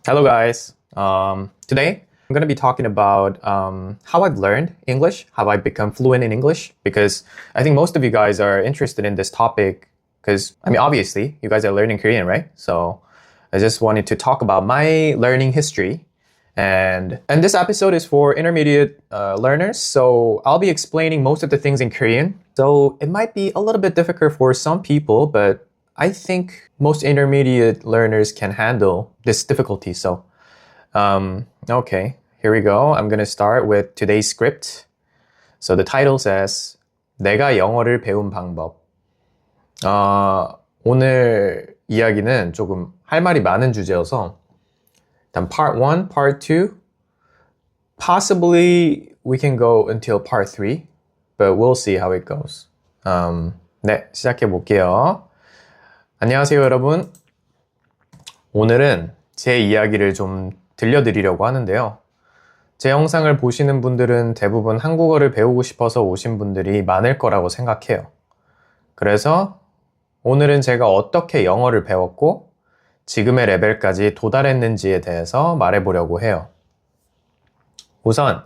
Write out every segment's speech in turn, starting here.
Hello, guys. Today I'm going to be talking about how I've learned English, how I've become fluent in English, because I think most of you guys are interested in this topic. Because, I mean, obviously, you guys are learning Korean, right? So I just wanted to talk about my learning history. And this episode is for intermediate learners, so I'll be explaining most of the things in Korean. So it might be a little bit difficult for some people, but I think most intermediate learners can handle this difficulty. So, okay, here we go. I'm gonna start with today's script. So the title says, 내가 영어를 배운 방법. 오늘 이야기는 조금 할 말이 많은 주제여서 일단 part 1, part 2, possibly we can go until part 3, but we'll see how it goes. 네, 시작해 볼게요. 안녕하세요, 여러분. 오늘은 제 이야기를 좀 들려드리려고 하는데요. 제 영상을 보시는 분들은 대부분 한국어를 배우고 싶어서 오신 분들이 많을 거라고 생각해요. 그래서 오늘은 제가 어떻게 영어를 배웠고 지금의 레벨까지 도달했는지에 대해서 말해보려고 해요. 우선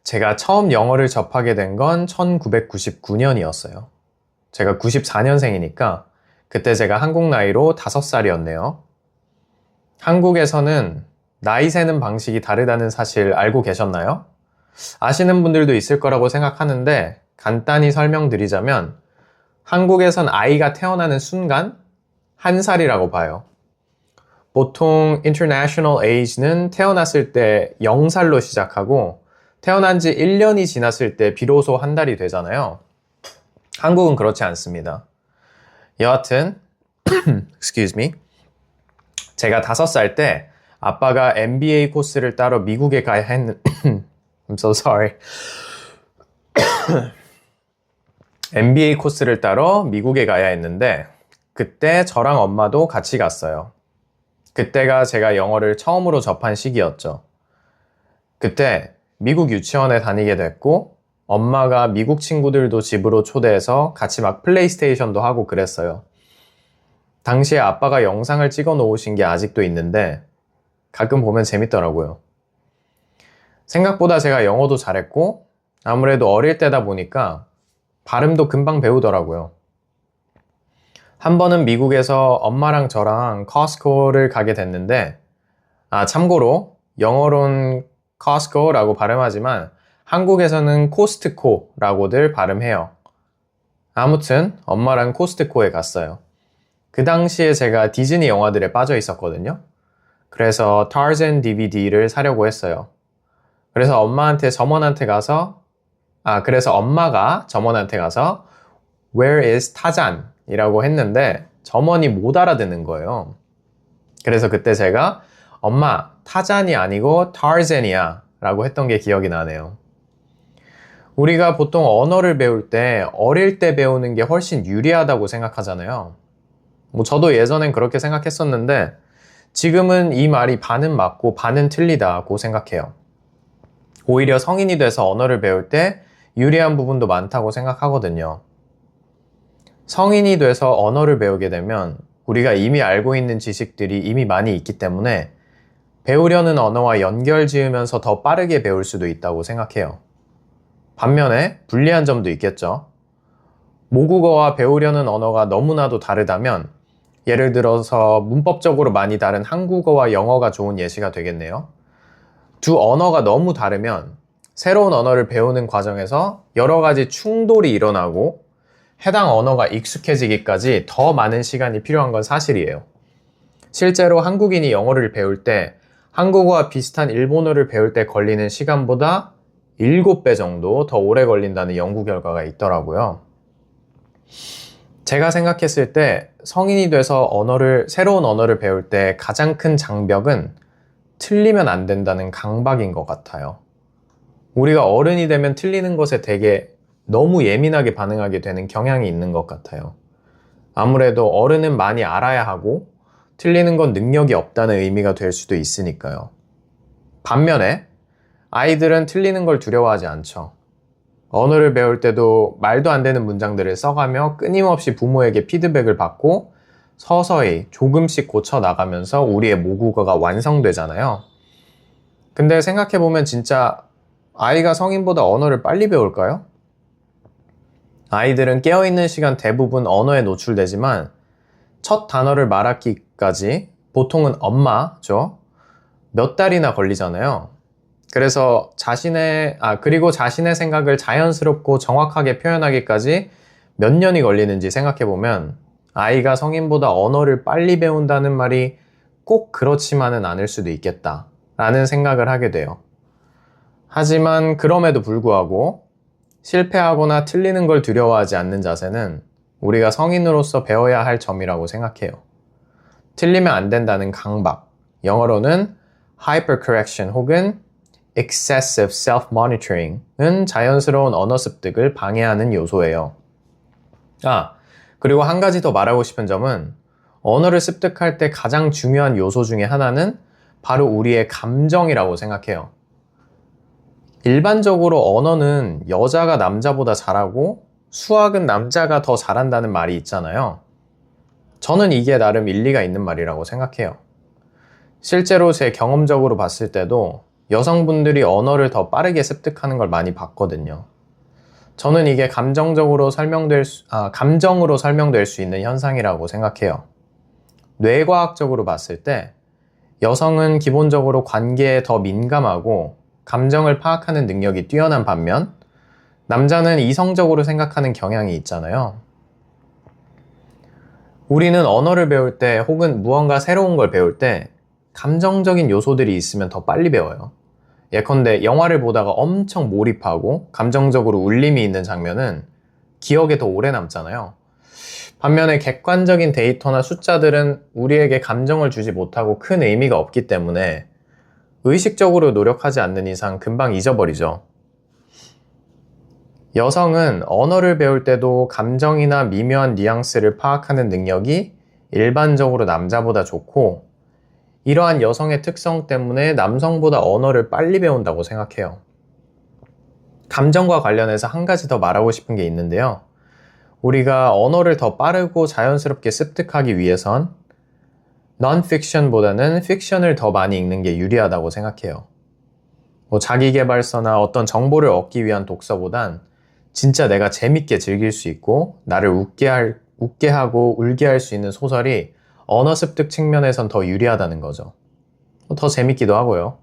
제가 처음 영어를 접하게 된 건 1999년이었어요. 제가 94년생이니까 그때 제가 한국 나이로 5살이었네요. 한국에서는 나이 세는 방식이 다르다는 사실 알고 계셨나요? 아시는 분들도 있을 거라고 생각하는데 간단히 설명드리자면 한국에선 아이가 태어나는 순간 1살이라고 봐요. 보통 international age는 태어났을 때 0살로 시작하고 태어난 지 1년이 지났을 때 비로소 1달이 되잖아요. 한국은 그렇지 않습니다. 여하튼 excuse me. 제가 5살 때 아빠가 MBA 코스를 따러 미국에 가야 했는 I'm so sorry. MBA 코스를 따러 미국에 가야 했는데 그때 저랑 엄마도 같이 갔어요. 그때가 제가 영어를 처음으로 접한 시기였죠. 그때 미국 유치원에 다니게 됐고 엄마가 미국 친구들도 집으로 초대해서 같이 막 플레이스테이션도 하고 그랬어요. 당시에 아빠가 영상을 찍어 놓으신 게 아직도 있는데 가끔 보면 재밌더라고요. 생각보다 제가 영어도 잘했고 아무래도 어릴 때다 보니까 발음도 금방 배우더라고요. 한 번은 미국에서 엄마랑 저랑 커스코를 가게 됐는데 참고로 영어로는 Costco라고 발음하지만 한국에서는 코스트코라고들 발음해요. 아무튼 엄마랑 코스트코에 갔어요. 그 당시에 제가 디즈니 영화들에 빠져 있었거든요. 그래서 Tarzan DVD를 사려고 했어요. 그래서 엄마한테 점원한테 가서 그래서 엄마가 점원한테 가서 Where is 타잔? 이라고 했는데 점원이 못 알아듣는 거예요. 그래서 그때 제가 엄마 타잔이 아니고 타rzan이야 라고 했던 게 기억이 나네요. 우리가 보통 언어를 배울 때 어릴 때 배우는 게 훨씬 유리하다고 생각하잖아요. 저도 예전엔 그렇게 생각했었는데 지금은 이 말이 반은 맞고 반은 틀리다고 생각해요. 오히려 성인이 돼서 언어를 배울 때 유리한 부분도 많다고 생각하거든요. 성인이 돼서 언어를 배우게 되면 우리가 이미 알고 있는 지식들이 이미 많이 있기 때문에 배우려는 언어와 연결 지으면서 더 빠르게 배울 수도 있다고 생각해요. 반면에 불리한 점도 있겠죠. 모국어와 배우려는 언어가 너무나도 다르다면 예를 들어서 문법적으로 많이 다른 한국어와 영어가 좋은 예시가 되겠네요. 두 언어가 너무 다르면 새로운 언어를 배우는 과정에서 여러 가지 충돌이 일어나고 해당 언어가 익숙해지기까지 더 많은 시간이 필요한 건 사실이에요. 실제로 한국인이 영어를 배울 때 한국어와 비슷한 일본어를 배울 때 걸리는 시간보다 7배 정도 더 오래 걸린다는 연구 결과가 있더라고요. 제가 생각했을 때 성인이 돼서 새로운 언어를 배울 때 가장 큰 장벽은 틀리면 안 된다는 강박인 것 같아요. 우리가 어른이 되면 틀리는 것에 되게 너무 예민하게 반응하게 되는 경향이 있는 것 같아요. 아무래도 어른은 많이 알아야 하고 틀리는 건 능력이 없다는 의미가 될 수도 있으니까요. 반면에 아이들은 틀리는 걸 두려워하지 않죠. 언어를 배울 때도 말도 안 되는 문장들을 써가며 끊임없이 부모에게 피드백을 받고 서서히 조금씩 고쳐 나가면서 우리의 모국어가 완성되잖아요. 근데 생각해보면 진짜 아이가 성인보다 언어를 빨리 배울까요? 아이들은 깨어있는 시간 대부분 언어에 노출되지만 첫 단어를 말하기까지 보통은 엄마죠. 몇 달이나 걸리잖아요. 그래서 그리고 자신의 생각을 자연스럽고 정확하게 표현하기까지 몇 년이 걸리는지 생각해보면 아이가 성인보다 언어를 빨리 배운다는 말이 꼭 그렇지만은 않을 수도 있겠다 라는 생각을 하게 돼요. 하지만 그럼에도 불구하고 실패하거나 틀리는 걸 두려워하지 않는 자세는 우리가 성인으로서 배워야 할 점이라고 생각해요. 틀리면 안 된다는 강박, 영어로는 hypercorrection 혹은 excessive self-monitoring은 자연스러운 언어 습득을 방해하는 요소예요. 그리고 한 가지 더 말하고 싶은 점은 언어를 습득할 때 가장 중요한 요소 중에 하나는 바로 우리의 감정이라고 생각해요. 일반적으로 언어는 여자가 남자보다 잘하고 수학은 남자가 더 잘한다는 말이 있잖아요. 저는 이게 나름 일리가 있는 말이라고 생각해요. 실제로 제 경험적으로 봤을 때도 여성분들이 언어를 더 빠르게 습득하는 걸 많이 봤거든요. 저는 이게 감정으로 설명될 수 있는 현상이라고 생각해요. 뇌과학적으로 봤을 때 여성은 기본적으로 관계에 더 민감하고 감정을 파악하는 능력이 뛰어난 반면 남자는 이성적으로 생각하는 경향이 있잖아요. 우리는 언어를 배울 때 혹은 무언가 새로운 걸 배울 때 감정적인 요소들이 있으면 더 빨리 배워요. 예컨대 영화를 보다가 엄청 몰입하고 감정적으로 울림이 있는 장면은 기억에 더 오래 남잖아요. 반면에 객관적인 데이터나 숫자들은 우리에게 감정을 주지 못하고 큰 의미가 없기 때문에 의식적으로 노력하지 않는 이상 금방 잊어버리죠. 여성은 언어를 배울 때도 감정이나 미묘한 뉘앙스를 파악하는 능력이 일반적으로 남자보다 좋고 이러한 여성의 특성 때문에 남성보다 언어를 빨리 배운다고 생각해요. 감정과 관련해서 한 가지 더 말하고 싶은 게 있는데요. 우리가 언어를 더 빠르고 자연스럽게 습득하기 위해선 non-fiction보다는 fiction을 더 많이 읽는 게 유리하다고 생각해요. 자기계발서나 어떤 정보를 얻기 위한 독서보단 진짜 내가 재밌게 즐길 수 있고 나를 웃게 하고 울게 할 수 있는 소설이 언어 습득 측면에선 더 유리하다는 거죠. 더 재밌기도 하고요.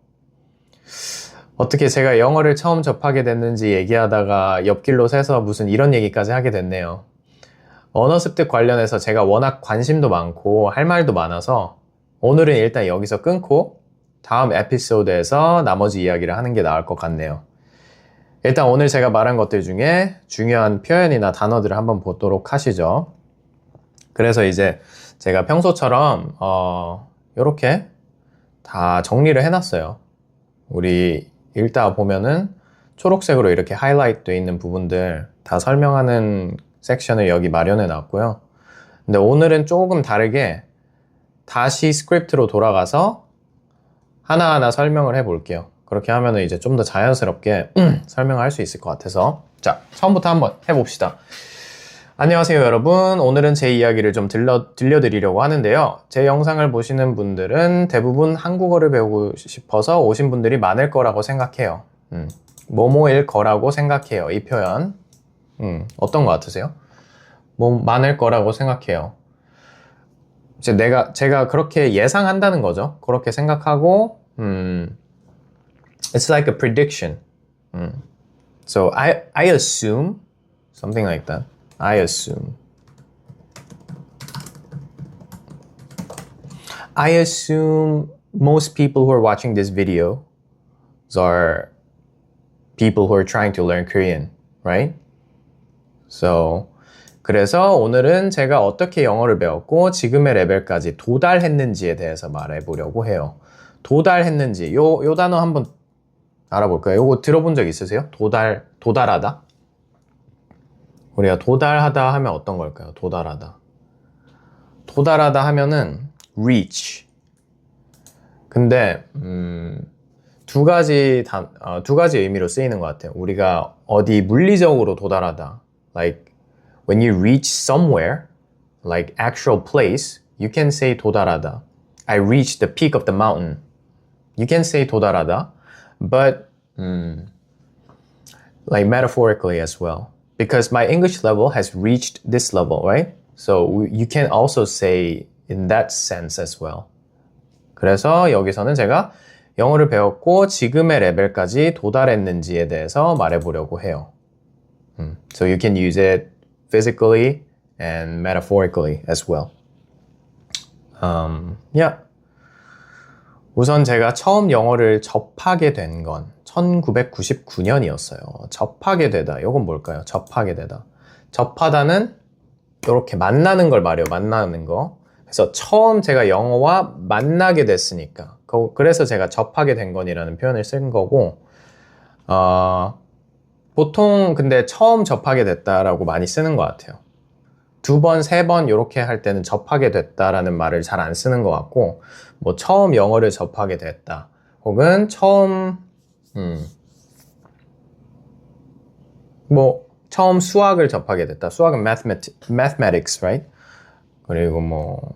어떻게 제가 영어를 처음 접하게 됐는지 얘기하다가 옆길로 새서 무슨 이런 얘기까지 하게 됐네요. 언어 습득 관련해서 제가 워낙 관심도 많고 할 말도 많아서 오늘은 일단 여기서 끊고 다음 에피소드에서 나머지 이야기를 하는 게 나을 것 같네요. 일단 오늘 제가 말한 것들 중에 중요한 표현이나 단어들을 한번 보도록 하시죠. 그래서 이제 제가 평소처럼 이렇게 다 정리를 해놨어요. 우리 읽다 보면은 초록색으로 이렇게 하이라이트 되어 있는 부분들 다 설명하는 섹션을 여기 마련해 놨고요. 근데 오늘은 조금 다르게 다시 스크립트로 돌아가서 하나하나 설명을 해 볼게요. 그렇게 하면은 이제 좀 더 자연스럽게 설명할 수 있을 것 같아서. 자, 처음부터 한번 해봅시다. 안녕하세요 여러분. 오늘은 제 이야기를 좀 들려드리려고 하는데요. 제 영상을 보시는 분들은 대부분 한국어를 배우고 싶어서 오신 분들이 많을 거라고 생각해요. 뭐뭐일 거라고 생각해요. 이 표현 어떤 것 같으세요? 많을 거라고 생각해요. 이제 제가 그렇게 예상한다는 거죠. 그렇게 생각하고 it's like a prediction. So I assume something like that. I assume most people who are watching this video are people who are trying to learn Korean, right? So 그래서 오늘은 제가 어떻게 영어를 배웠고 지금의 레벨까지 도달했는지에 대해서 말해보려고 해요. 도달했는지 요 단어 한번 알아볼까요? 요거 들어본 적 있으세요? 도달하다? 우리가 도달하다 하면 어떤 걸까요? 도달하다 하면은 reach. 근데 두 가지 의미로 쓰이는 것 같아요. 우리가 어디 물리적으로 도달하다, like when you reach somewhere, like actual place, You can say 도달하다. I reached the peak of the mountain. You can say 도달하다, but like metaphorically as well. Because my English level has reached this level, right? So you can also say in that sense as well. 그래서 여기서는 제가 영어를 배웠고 지금의 레벨까지 도달했는지에 대해서 말해보려고 해요. So you can use it physically and metaphorically as well. Yeah. 우선 제가 처음 영어를 접하게 된 건 1999년이었어요. 접하게 되다. 이건 뭘까요? 접하게 되다. 접하다는 이렇게 만나는 걸 말해요. 만나는 거. 그래서 처음 제가 영어와 만나게 됐으니까. 그래서 제가 접하게 된 건이라는 표현을 쓴 거고, 보통 근데 처음 접하게 됐다라고 많이 쓰는 것 같아요. 2번, 3번 이렇게 할 때는 접하게 됐다라는 말을 잘 안 쓰는 것 같고, 뭐 처음 영어를 접하게 됐다. 혹은 처음 처음 수학을 접하게 됐다. 수학은 mathematics, right? 그리고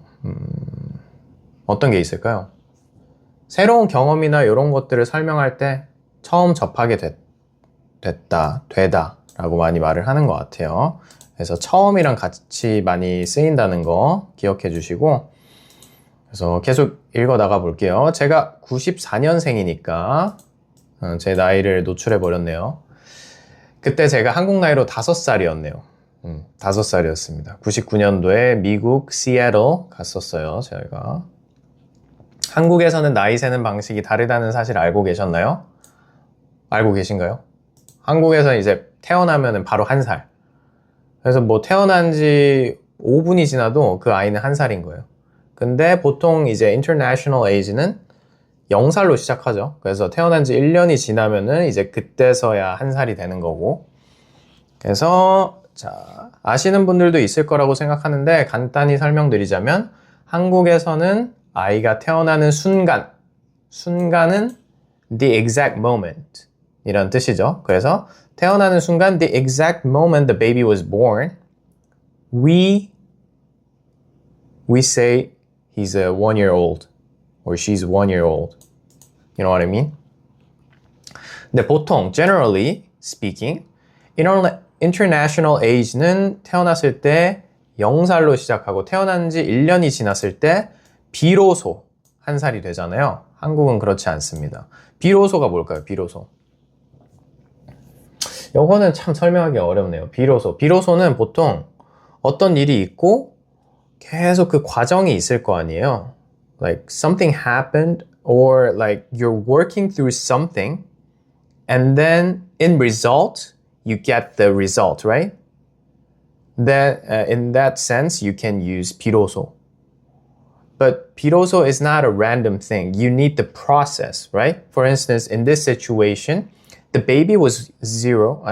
어떤 게 있을까요? 새로운 경험이나 이런 것들을 설명할 때 처음 접하게 되다 라고 많이 말을 하는 것 같아요. 그래서 처음이랑 같이 많이 쓰인다는 거 기억해 주시고, 그래서 계속 읽어 나가 볼게요. 제가 94년생이니까 제 나이를 노출해 버렸네요. 그때 제가 한국 나이로 5살이었네요. 5살이었습니다. 99년도에 미국 시애틀 갔었어요, 제가. 한국에서는 나이 세는 방식이 다르다는 사실 알고 계셨나요? 알고 계신가요? 한국에서는 이제 태어나면은 바로 1살. 그래서 태어난 지 5분이 지나도 그 아이는 1살인 거예요. 근데 보통 이제 international age는 0살로 시작하죠. 그래서 태어난 지 1년이 지나면은 이제 그때서야 1살이 되는 거고. 그래서 자, 아시는 분들도 있을 거라고 생각하는데 간단히 설명드리자면 한국에서는 아이가 태어나는 순간은 the exact moment 이런 뜻이죠. 그래서 태어나는 순간 the exact moment the baby was born, we say he's a 1-year-old or she's 1-year-old. You know what I mean? 근데 보통 generally speaking, international age는 태어났을 때 0살로 시작하고 태어난 지 1년이 지났을 때 비로소 1살이 되잖아요. 한국은 그렇지 않습니다. 비로소가 뭘까요? 비로소. 요거는 참 설명하기 어렵네요. 비로소는 보통 어떤 일이 있고 계속 그 과정이 있을 거 아니에요. Like something happened or like you're working through something and then in result you get the result, right? That in that sense you can use 비로소. But 비로소 is not a random thing. You need the process, right? For instance, in this situation, the baby was 0.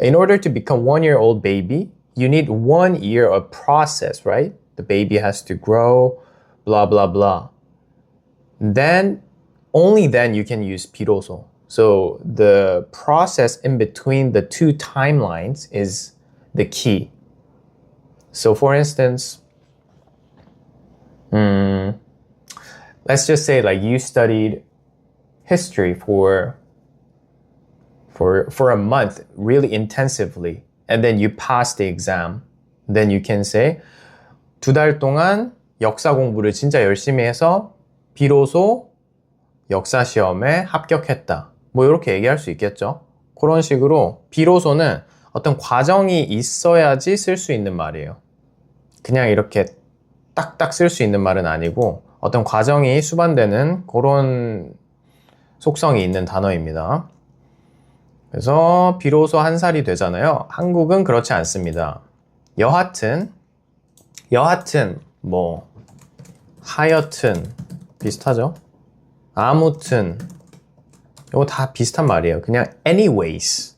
In order to become 1-year-old baby, you need 1 year of process, right? The baby has to grow, blah, blah, blah. Then, only then you can use 비로소. So the process in between the two timelines is the key. So for instance, let's just say like you studied history for a month really intensively and then you pass the exam. Then you can say 2달 동안 역사 공부를 진짜 열심히 해서 비로소 역사 시험에 합격했다. 이렇게 얘기할 수 있겠죠. 그런 식으로 비로소는 어떤 과정이 있어야지 쓸 수 있는 말이에요. 그냥 이렇게 딱딱 쓸 수 있는 말은 아니고 어떤 과정이 수반되는 그런 속성이 있는 단어입니다. 그래서 비로소 1살이 되잖아요. 한국은 그렇지 않습니다. 여하튼 하여튼 비슷하죠? 아무튼 이거 다 비슷한 말이에요. 그냥 anyways.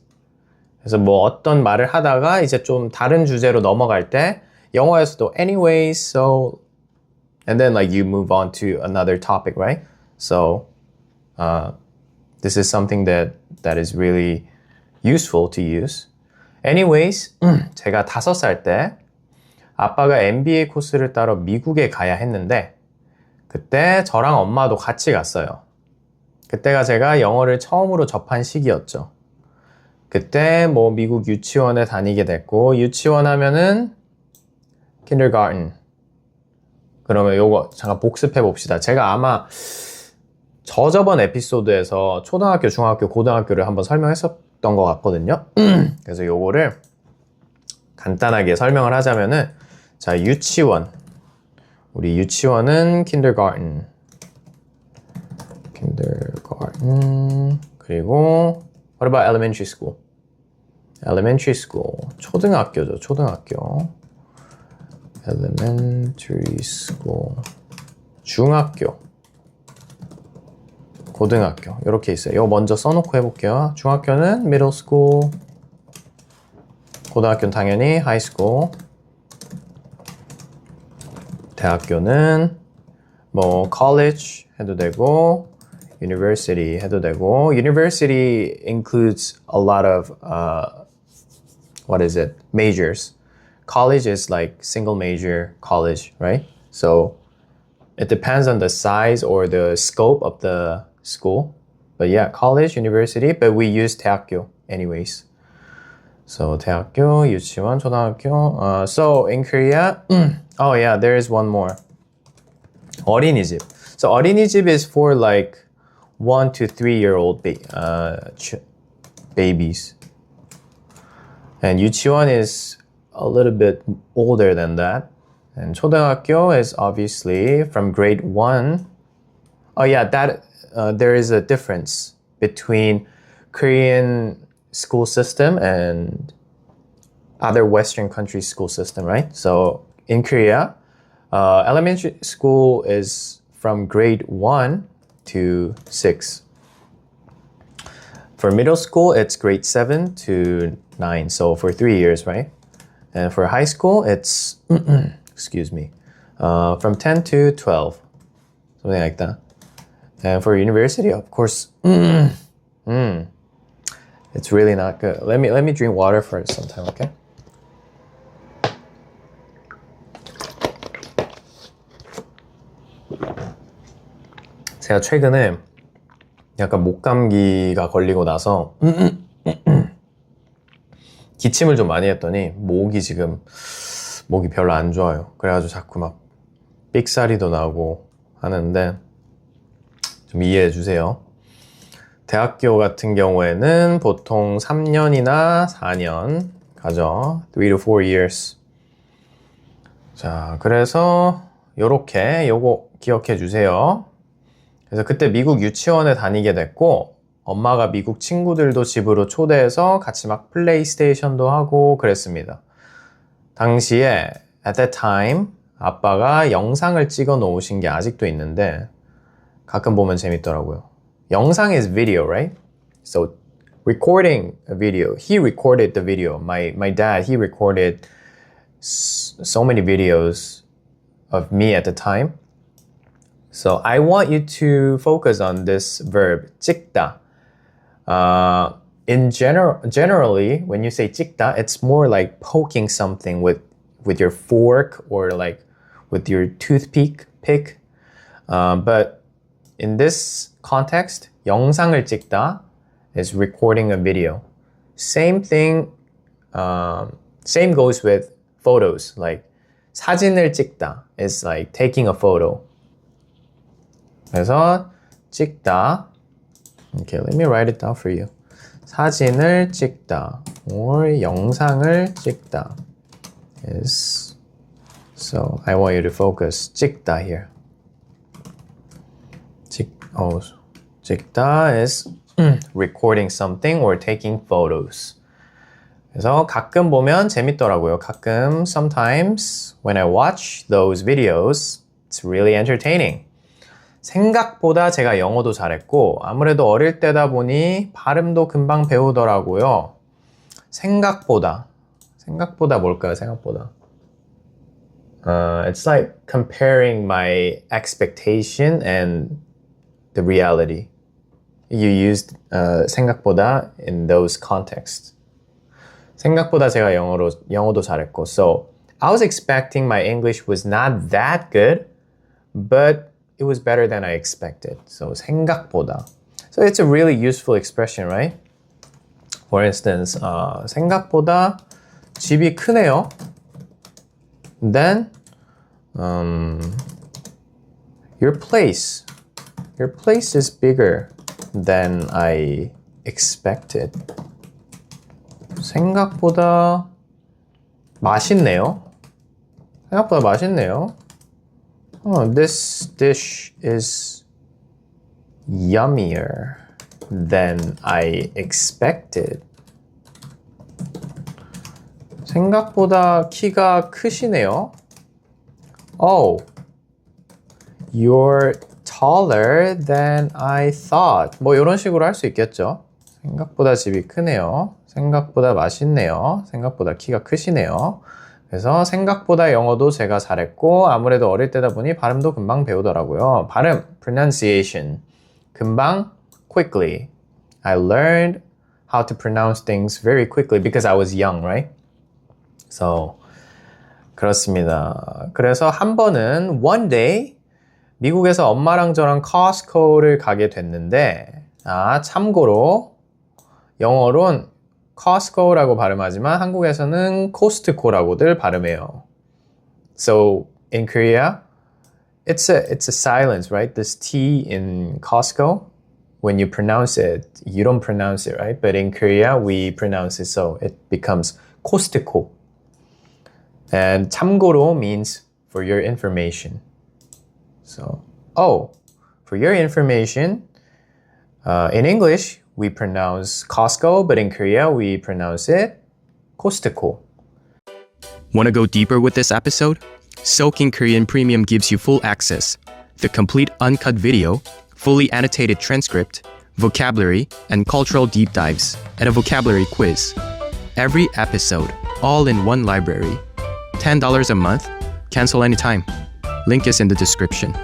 그래서 어떤 말을 하다가 이제 좀 다른 주제로 넘어갈 때 영어에서도 anyways, so and then like you move on to another topic, right? So this is something that is really useful to use. Anyways, 제가 5살 때 아빠가 MBA 코스를 따러 미국에 가야 했는데 그때 저랑 엄마도 같이 갔어요. 그때가 제가 영어를 처음으로 접한 시기였죠. 그때 뭐 미국 유치원에 다니게 됐고 유치원 하면은 kindergarten. 그러면 요거 잠깐 복습해 봅시다. 제가 아마 저번 에피소드에서 초등학교, 중학교, 고등학교를 한번 설명했었던 것 같거든요. 그래서 요거를 간단하게 설명을 하자면은 자, 유치원. 우리 유치원은 kindergarten. 그리고 what about elementary school? elementary school. 초등학교죠, 초등학교. elementary school. 중학교. 고등학교. 이렇게 있어요. 이거 먼저 써놓고 해볼게요. 중학교는 middle school. 고등학교는 당연히 high school. 대학교는 뭐 college 해도 되고 university 해도 되고 university includes a lot of what is it? majors. College is like single major college, right? So it depends on the size or the scope of the school. But yeah, college, university, but we use 대학교 anyways. So 대학교, 유치원, 초등학교. So in Korea, oh yeah, there is one more. 어린이집. So 어린이집 is for like 1 to 3-year-old babies. And 유치원 is a little bit older than that. And 초등학교 is obviously from grade 1. Oh yeah, that there is a difference between Korean school system and other Western countries' school system, right? So in Korea, elementary school is from grade 1 to 6. For middle school, it's grade 7 to 9. So for 3 years, right? And for high school, it's, excuse me, from 10 to 12. Something like that. And for university, of course, it's really not good. Let me drink water for some time, okay? 제가 최근에 약간 목감기가 걸리고 나서 기침을 좀 많이 했더니 목이 별로 안 좋아요. 그래가지고 자꾸 막 삑사리도 나고 하는데 좀 이해해 주세요. 대학교 같은 경우에는 보통 3년이나 4년 가죠. 3 to 4 years. 자, 그래서 요거 기억해 주세요. 그래서 그때 미국 유치원에 다니게 됐고 엄마가 미국 친구들도 집으로 초대해서 같이 막 플레이스테이션도 하고 그랬습니다. 당시에 at that time 아빠가 영상을 찍어 놓으신 게 아직도 있는데 가끔 보면 재밌더라고요. 영상 is video, right? So recording a video. He recorded the video. My dad, he recorded so many videos of me at the time. So I want you to focus on this verb, 찍다. Generally, when you say 찍다, it's more like poking something with your fork or like with your toothpick. But in this context, 영상을 찍다 is recording a video. Same thing, same goes with photos. Like 사진을 찍다 is like taking a photo. 그래서 찍다. Okay, let me write it down for you. 사진을 찍다 or 영상을 찍다 is, so I want you to focus 찍다 here. 찍다 is recording something or taking photos. 그래서 가끔 보면 재밌더라고요. 가끔, sometimes when I watch those videos, it's really entertaining. 생각보다 제가 영어도 잘했고 아무래도 어릴 때다 보니 발음도 금방 배우더라고요. 생각보다 뭘까요? 생각보다 it's like comparing my expectation and the reality. You used 생각보다 in those contexts. 생각보다 제가 영어도 잘했고, so I was expecting my English was not that good, but it was better than I expected. So 생각보다. So it's a really useful expression, right? For instance, 생각보다 집이 크네요. Then, your place is bigger than I expected. 생각보다 맛있네요. 생각보다 맛있네요. This dish is yummier than I expected. 생각보다 키가 크시네요. Oh, you're taller than I thought. 뭐 이런 식으로 할 수 있겠죠. 생각보다 집이 크네요. 생각보다 맛있네요. 생각보다 키가 크시네요. 그래서 생각보다 영어도 제가 잘했고 아무래도 어릴 때다 보니 발음도 금방 배우더라고요. 발음, pronunciation. 금방, quickly. I learned how to pronounce things very quickly because I was young, right? So, 그렇습니다. 그래서 한 번은 one day 미국에서 엄마랑 저랑 Costco를 가게 됐는데 참고로 영어로는 Costco라고 발음하지만 한국에서는 Costco라고들 발음해요. So in Korea, it's a silence, right? This T in Costco, when you pronounce it, you don't pronounce it, right? But in Korea, we pronounce it so it becomes Costco. And 참고로 means for your information. So, for your information, in English, we pronounce Costco, but in Korea, we pronounce it Costco. Want to go deeper with this episode? Soak in Korean Premium gives you full access, the complete uncut video, fully annotated transcript, vocabulary, and cultural deep dives, and a vocabulary quiz. Every episode, all in one library. $10 a month, cancel anytime. Link is in the description.